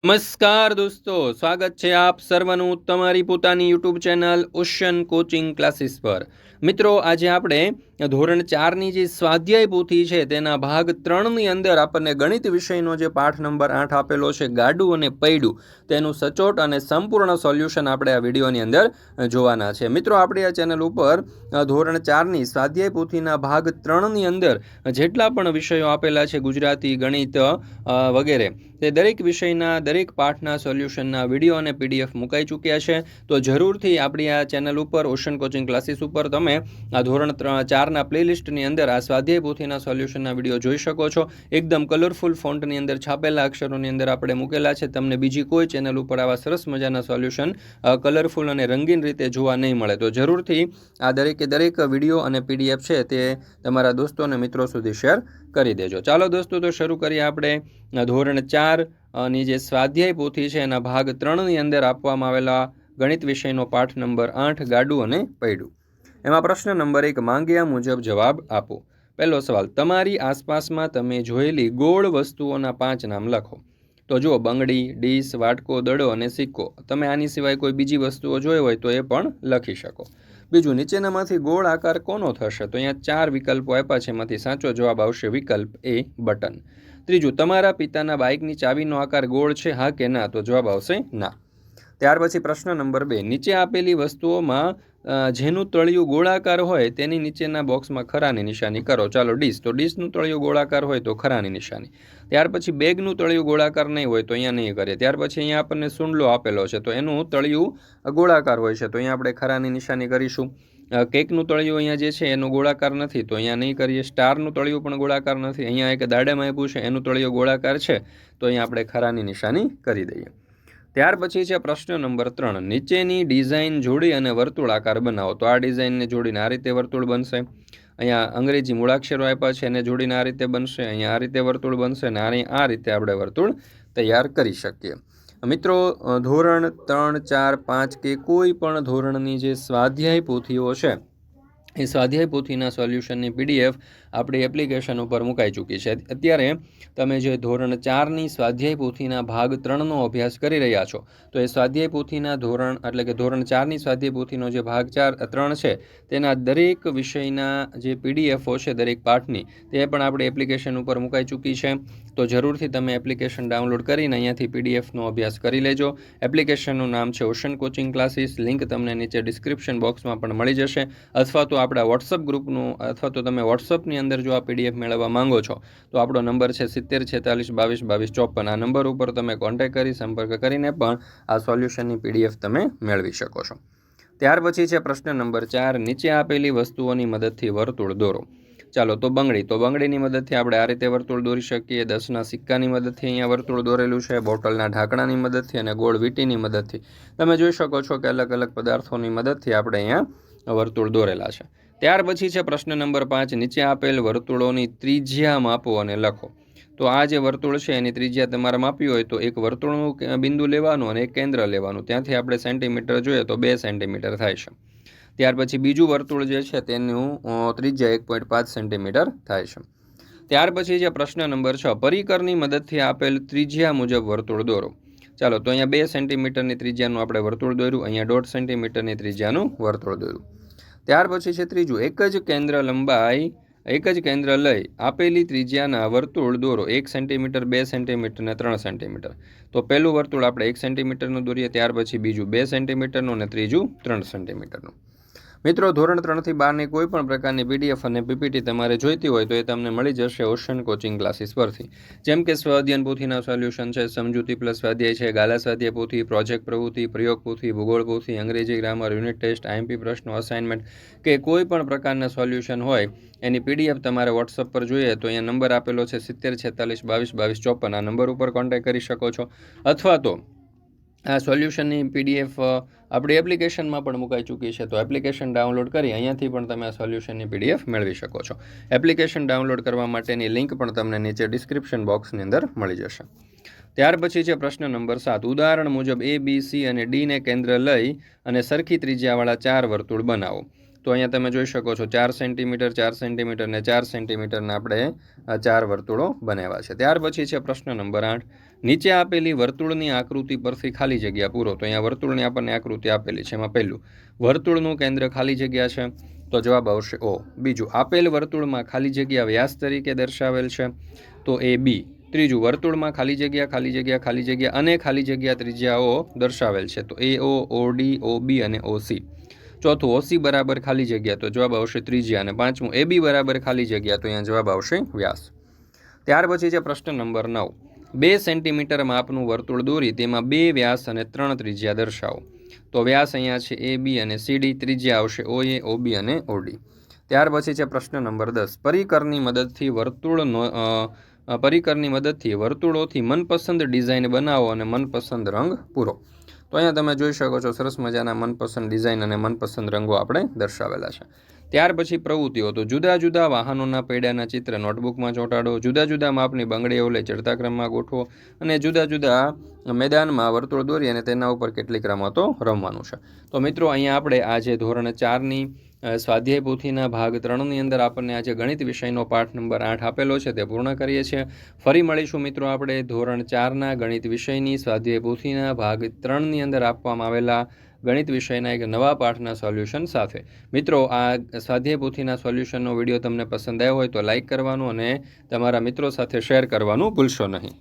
નમસ્કાર દોસ્તો, સ્વાગત છે આપ સર્વનું તમારી પોતાની YouTube channel ocean coaching classes પર। મિત્રો, આજે આપણે ધોરણ 4ની જે સ્વાધ્યાય પોથી છે તેના ભાગ 3ની અંદર આપણને ગણિત વિષયનો જે પાઠ નંબર 8 આપેલો છે ગાડું અને પૈડું, તેનું સચોટ અને સંપૂર્ણ સોલ્યુશન આપણે આ વિડીયોની અંદર જોવાના છે। મિત્રો, આપણે આ ચેનલ ઉપર ધોરણ 4ની સ્વાધ્યાય પોથીના ભાગ 3ની અંદર જેટલા પણ વિષયો આપેલા છે, ગુજરાતી, ગણિત વગેરે, તે દરેક વિષયના દરેક પાઠના સોલ્યુશનના વિડીયો અને પીડીએફ મુકાઈ ચૂક્યા છે। તો જરૂરથી આપણી આ ચેનલ ઉપર ઓશન કોચિંગ ક્લાસીસ ઉપર તમે આ ધોરણ 4ના પ્લેલિસ્ટની અંદર આ સ્વાધ્યાય પોથીના સોલ્યુશનના વિડીયો જોઈ શકો છો। એકદમ કલરફુલ ફોન્ટની અંદર છાપેલા અક્ષરોની અંદર આપણે મૂકેલા છે। તમને બીજી કોઈ ચેનલ ઉપર આવા સરસ મજાના સોલ્યુશન કલરફુલ અને રંગીન રીતે જોવા નહીં મળે। તો જરૂરથી આ દરેક વિડીયો અને પીડીએફ છે તે તમારા દોસ્તો અને મિત્રો સુધી શેર કરી દેજો। ચાલો દોસ્તો, તો શરૂ કરીએ આપણે ધોરણ 4ની જે સ્વાધ્યાય પોથી છે એના ભાગ 3ની અંદર આપવામાં આવેલા ગણિત વિષયનો પાઠ નંબર 8 ગાડું અને પૈડું। એમાં પ્રશ્ન નંબર 1, માંગ્યા મુજબ જવાબ આપો। પહેલો સવાલ, તમારી આસપાસમાં તમે જોયેલી ગોળ વસ્તુઓના 5 નામ લખો। તો જુઓ, બંગડી, ડીશ, વાટકો, દડો અને સિક્કો। તમે આની સિવાય કોઈ બીજી વસ્તુઓ જોઈ હોય તો એ પણ લખી શકો। બીજું, નીચેનામાંથી ગોળ આકાર કોનો થશે? તો અહીંયા 4 વિકલ્પો આપ્યા છે, એમાંથી સાચો જવાબ આવશે વિકલ્પ એ, બટન। ત્રીજું, તમારા પિતાના બાઇકની ચાવીનો આકાર ગોળ છે, હા કે ના? તો જવાબ આવશે ના। ત્યાર પછી પ્રશ્ન નંબર 2, નીચે આપેલી વસ્તુઓમાં જેનું તળિયું ગોળાકાર હોય તેની નીચેના બોક્સમાં ખરાની નિશાની કરો। ચાલો, ડીશ, તો ડીશનું તળિયું ગોળાકાર હોય તો ખરાની નિશાની। ત્યાર પછી બેગનું તળિયું ગોળાકાર નહીં હોય તો અહીંયા નહીં કરીએ। ત્યાર પછી અહીંયા આપણને સુંડલો આપેલો છે, તો એનું તળિયું ગોળાકાર હોય છે, તો અહીંયા આપણે ખરાની નિશાની કરીશું। કેકનું તળિયું અહીંયા જે છે એનું ગોળાકાર નથી, તો અહીંયા નહીં કરીએ। સ્ટારનું તળિયું પણ ગોળાકાર નથી, અહીંયા એક દાડેમાં આપ્યું છે એનું તળિયું ગોળાકાર છે, તો અહીંયા આપણે ખરાની નિશાની કરી દઈએ। ત્યાર પછી છે પ્રશ્ન નંબર 3, નીચેની ડિઝાઇન જોડી અને વર્તુળ આકાર બનાવો। તો આ ડિઝાઇનને જોડીને આ રીતે વર્તુળ બનશે। અહીંયા અંગ્રેજી મૂળાક્ષરો આપ્યા છે, એને જોડીને આ રીતે બનશે। અહીંયા આ રીતે વર્તુળ બનશે અને આ રીતે આપણે વર્તુળ તૈયાર કરી શકીએ। મિત્રો, ધોરણ 3, 4, 5 કે કોઈ પણ ધોરણની જે સ્વાધ્યાય પોથીઓ છે એ સ્વાધ્યાય પોથીના સોલ્યુશનની પીડીએફ આપણી એપ્લિકેશન ઉપર મુકાઈ ચૂકી છે। અત્યારે તમે જે ધોરણ 4ની સ્વાધ્યાય પોથીના ભાગ 3નો અભ્યાસ કરી રહ્યા છો, તો એ સ્વાધ્યાય પોથીના ધોરણ 4ની સ્વાધ્યાય પોથીનો જે ભાગ 3 છે તેના દરેક વિષયના જે પીડીએફો છે દરેક પાઠની, તે પણ આપણી એપ્લિકેશન ઉપર મુકાઈ ચૂકી છે। તો જરૂરથી તમે એપ્લિકેશન ડાઉનલોડ કરીને અહીંયાથી પીડીએફનો અભ્યાસ કરી લેજો। એપ્લિકેશનનું નામ છે ઓશન કોચિંગ ક્લાસીસ, લિંક તમને નીચે ડિસ્ક્રિપ્શન બોક્સમાં પણ મળી જશે, અથવા તો આપણા વોટ્સઅપ ગ્રુપનું, અથવા તો તમે વોટ્સઅપની અંદર જો આ પીડીએફ મેળવવા માંગો છો તો આપણો નંબર છે 7046222254। આ નંબર ઉપર તમે કોન્ટેક્ટ કરી સંપર્ક કરીને પણ આ સોલ્યુશનની પીડીએફ તમે મેળવી શકો છો। ત્યાર પછી છે પ્રશ્ન નંબર 4, નીચે આપેલી વસ્તુઓની મદદથી વર્તુળ દોરો। ચાલો, તો બંગડી, તો બંગડીની મદદથી આપણે આ રીતે વર્તુળ દોરી શકીએ। 10ના સિક્કાની મદદથી અહીંયા વર્તુળ દોરેલું છે। બોટલના ઢાંકણાની મદદથી અને ગોળ વીંટીની મદદથી તમે જોઈ શકો છો કે અલગ અલગ પદાર્થોની મદદથી આપણે અહીંયા વર્તુળ દોરેલા છે। ત્યાર પછી છે પ્રશ્ન નંબર 5, નીચે આપેલ વર્તુળોની ત્રિજ્યા માપો અને લખો। તો આ જે વર્તુળ છે એની ત્રિજ્યા તમારે માપવી હોય તો એક વર્તુળનું બિંદુ લેવાનું અને એક કેન્દ્ર લેવાનું, ત્યાંથી આપણે સેન્ટીમીટર જોઈએ તો 2 સેન્ટીમીટર થાય છે। ત્યાર પછી બીજું વર્તુળ જે છે તેનું ત્રિજ્યા 1.5 સેન્ટીમીટર થાય છે। ત્યાર પછી જે પ્રશ્ન નંબર 6, પરિકરની મદદથી આપેલ ત્રિજ્યા મુજબ વર્તુળ દોરો। ચાલો, તો અહીંયા 2 સેન્ટીમીટરની ત્રિજ્યાનું આપણે વર્તુળ દોર્યું, અહીંયા 1.5 સેન્ટીમીટરની ત્રિજ્યાનું વર્તુળ દોર્યું। ત્યાર પછી છે ત્રીજું, એક જ કેન્દ્ર લઈ આપેલી ત્રિજ્યાના વર્તુળ દોરો। 1 સેન્ટીમીટર, 2 સેન્ટીમીટર અને 3 સેન્ટીમીટર। તો પહેલું વર્તુળ આપણે 1 સેન્ટીમીટરનું દોરીએ, ત્યાર પછી બીજું 2 સેન્ટીમીટરનું અને ત્રીજું 3 સેન્ટીમીટરનું। મિત્રો, ધોરણ 3થી 12ની કોઈ પણ પ્રકારની પીડીએફ અને પીપીટી તમારે જોઈતી હોય તો એ તમને મળી જશે ઓશન કોચિંગ ક્લાસીસ પરથી। જેમ કે સ્વઅધ્યયન પોથીના સોલ્યુશન છે, સમજૂતી પ્લસ સ્વાધ્યાય છે, ગાલા સ્વાધ્યાય પોથી, પ્રોજેક્ટ પ્રવૃત્તિ, પ્રયોગ પોથી, ભૂગોળ પોથી, અંગ્રેજી ગ્રામર, યુનિટ ટેસ્ટ, આઈએમપી પ્રશ્નો, અસાઇનમેન્ટ કે કોઈ પણ પ્રકારના સોલ્યુશન હોય એની પીડીએફ તમારે વોટ્સઅપ પર જોઈએ તો અહીંયા નંબર આપેલો છે 7046222254। આ નંબર ઉપર કોન્ટેક્ટ કરી શકો છો, અથવા તો આ સોલ્યુશનની પીડીએફ આપણી એપ્લિકેશનમાં પણ મુકાઈ ચૂકી છે, તો એપ્લિકેશન ડાઉનલોડ કરી અહીંયાથી પણ તમે આ સોલ્યુશનની પીડીએફ મેળવી શકો છો। એપ્લિકેશન ડાઉનલોડ કરવા માટેની લિંક પણ તમને નીચે ડિસ્ક્રિપ્શન બોક્સની અંદર મળી જશે। ત્યાર પછી છે પ્રશ્ન નંબર 7, ઉદાહરણ મુજબ A, B, C અને Dને કેન્દ્ર લઈ અને સરખી ત્રિજ્યાવાળા 4 વર્તુળ બનાવો। તો અહીંયા તમે જોઈ શકો છો 4 સેન્ટીમીટર, 4 સેન્ટીમીટર અને 4 સેન્ટીમીટરના આપણે 4 વર્તુળો બનાવ્યા છે। ત્યાર પછી છે પ્રશ્ન નંબર 8, નીચે આપેલી વર્તુળની આકૃતિ પરથી ખાલી જગ્યા પૂરો. તો અહીંયા વર્તુળની આપણને આકૃતિ આપેલી છે. એમાં પહેલું વર્તુળનું કેન્દ્ર ખાલી જગ્યા છે, તો જવાબ આવશે O. બીજું આપેલ વર્તુળમાં ખાલી જગ્યા વ્યાસ તરીકે દર્શાવેલ છે, તો એ B. ત્રીજું વર્તુળમાં ખાલી જગ્યા ખાલી જગ્યા ખાલી જગ્યા અને ખાલી જગ્યા ત્રિજ્યાઓ દર્શાવેલ છે, તો AO, OD, OB અને OC. ચોથું OC બરાબર ખાલી જગ્યા, તો જવાબ આવશે ત્રિજ્યા. અને પાંચમું AB બરાબર ખાલી જગ્યા, તો અહીંયા જવાબ આવશે વ્યાસ. ત્યાર પછી છે પ્રશ્ન નંબર 9. 2 સેન્ટીમીટર માપનું વર્તુળ દોરી તેમાં 2 વ્યાસ અને 3 ત્રિજ્યા દર્શાવો. તો વ્યાસ અહીંયા છે AB અને CD, ત્રિજ્યા આવશે OA, OB અને OD. ત્યાર પછી છે પ્રશ્ન નંબર 10. પરિકરની મદદથી વર્તુળોથી મનપસંદ ડિઝાઇન બનાવો અને મનપસંદ રંગ પૂરો. તો અહીંયા તમે જોઈ શકો છો સરસ મજાના મનપસંદ ડિઝાઇન અને મનપસંદ રંગો આપણે દર્શાવેલા છે. ત્યાર પછી પ્રવૃત્તિઓ, તો જુદા જુદા વાહનોના પૈડાના ચિત્ર નોટબુકમાં ચોંટાડો, જુદા જુદા માપની બંગડીઓ લઈ ચડતા ક્રમમાં ગોઠવો અને જુદા જુદા મેદાનમાં વર્તુળ દોરી અને તેના ઉપર કેટલીક રમતો રમવાનું છે. તો મિત્રો અહીંયા આપણે આજે ધોરણ 4ની સ્વાધ્યાય પોથીના ભાગ 3ની અંદર આપણને આજે ગણિત વિષયનો પાઠ નંબર 8 આપેલો છે તે પૂર્ણ કરીએ છીએ. ફરી મળીશું મિત્રો આપણે ધોરણ 4ના ગણિત વિષયની સ્વાધ્યાય પોથીના ભાગ 3ની અંદર આપવામાં આવેલા ગણિત વિષયના એક નવા પાઠના સોલ્યુશન સાથે. મિત્રો આ સ્વાધ્યાય પોથીના સોલ્યુશનનો વિડીયો તમને પસંદ આવ્યો હોય તો લાઇક કરવાનું અને તમારા મિત્રો સાથે શેર કરવાનું ભૂલશો નહીં.